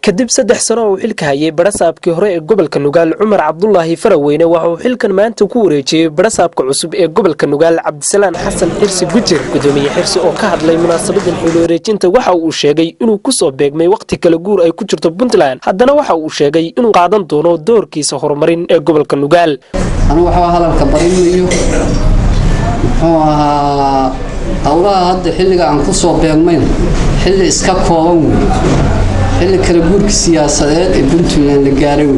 kadib 3 sano oo xilka hayay barasaabkii hore ee gobolka Nugaal Cumar Cabdullaahi Faraweyne waxa uu xilkan maanta ku wareejiyay barasaabka cusub ee gobolka Nugaal Cabdisalaan Xasan Xirsi Gujir gudoomiye Xirsi oo ka hadlay munaasabadda xil wareejinta waxa uu sheegay inuu ku soo beegmay waqti kala guur ay ku jirto Puntland haddana waxa uu sheegay inuu qaadan doono doorkiisa horumarin ee gobolka Nugaal anu waxa hadalka barinayo hawlaha hadda xilliga aan ku soo beegmayn xilli iska kooban xilli kala guurka siyaasadeed ee Puntland la gaaray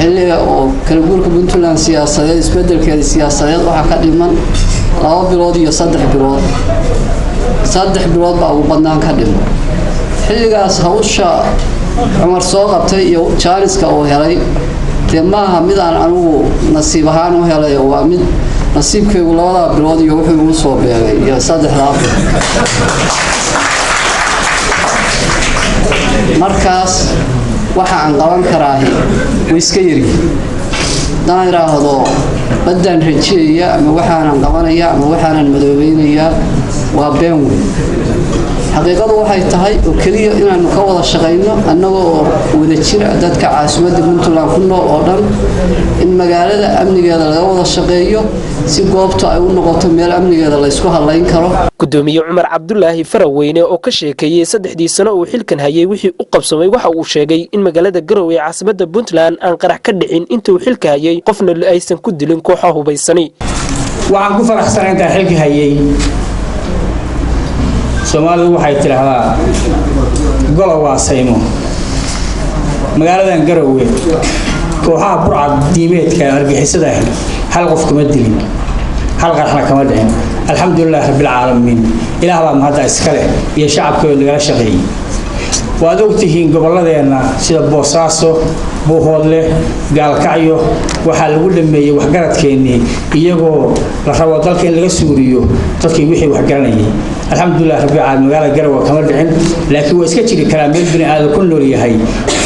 xilliga oo kala guurka Puntland siyaasadeed isbedelkeeda siyaasadeed waxa ka dhiman 2 bilood iyo 3 bilood 3 bilood baa ugu badnaan ka dhiman xilligaas hawsha Cumar soo qabtay iyo Charleska oo helay maaha mid aan anigu nasiib ahaan u helay waa mid nasiibkaygu 2 bilood iyo wuxuu ugu soo beegay iyo 3 markaas waxa aan qaban karaa way iska yiri daayiraahdo badan rajeeya ama waxaan qabanaya ama waxaan madoobeynaya waa been xaqiiqadu waxay tahay oo kaliya inaan ka wada shaqeyno annagoo wada jir dadka caasimadda Puntland ku nool oo dhan in magaalada amnigeeda laga wada shaqeeyo si goobta ay u noqoto meel amnigeeda la isku halayn karo gudoomiye Cumar Cabdullaahi Faraweyne oo ka sheekeeyay 3 sano oo xilkan hayay wixii u qabsamay waxa uu sheegay in magaalada Garowe ee caasimadda Puntland aan qarax ka dhicin intii uu xilka hayay qofna aysan ku dilin kooxo hubaysani waxaan ku faraxsanahay inta xilka hayay Soomaalidu waxay tiraahdaa golow waa saymo magaaladan Garowe kooxaha burcad diimeedka argixisada hal qof kuma dilin hal qaraxna kama dhicin alxamdulillaah rabbil caalamiin ilaah baa mahad iskale iyo shacabkooda laga shaqeeyay waad ogtihiin goboladeena sida Boosaaso Buuhoodle Gaalkacyo waxa lagu dhameeyay waxgaradkeenii iyagoo la rabo dalka in laga suuriyo dadkii wixii wax garanayay alxamdulillaah rabbil caalamiin magaalada Garowe kama dhicin laakiin waa iska jiri kara meel bini aadam ku nool yahay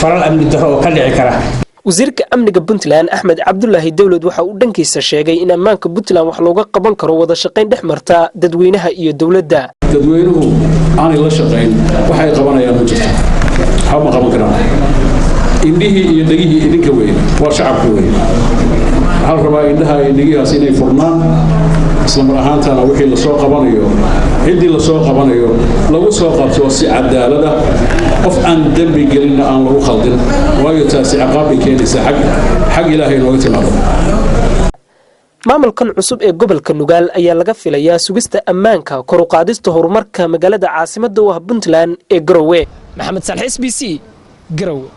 faral amni darro oo ka dhici kara wasiirka amniga Puntland Axmed Cabdullaahi Dawlad waxa uu dhankiisa sheegay in ammaanka Puntland wax looga qaban karo wada shaqeyn dhexmarta dadweynaha iyo dawladda dadweynuhu aan la shaqeyn waxay qabanayaan ma jirto haba qaban karaan indhihii iyo dhagihii idinka weyn waa shacabku weyn hal rabaa indhaha iyo dhagihaas inay furnaan isla mar ahaantana wixii la soo qabanayo cidii la soo qabanayo lagu soo qabto si cadaalad ah qof aan dambi gelin aan lagu khaldin waayo taasi ciqaab keenaysa xaq Ilaahay nooga timaado maamulkan cusub ee gobolka Nugaal ayaa laga filayaa sugista ammaanka kor u qaadista horumarka magaalada caasimadda Puntland ee Garowe Maxamed Salix SBC Garowe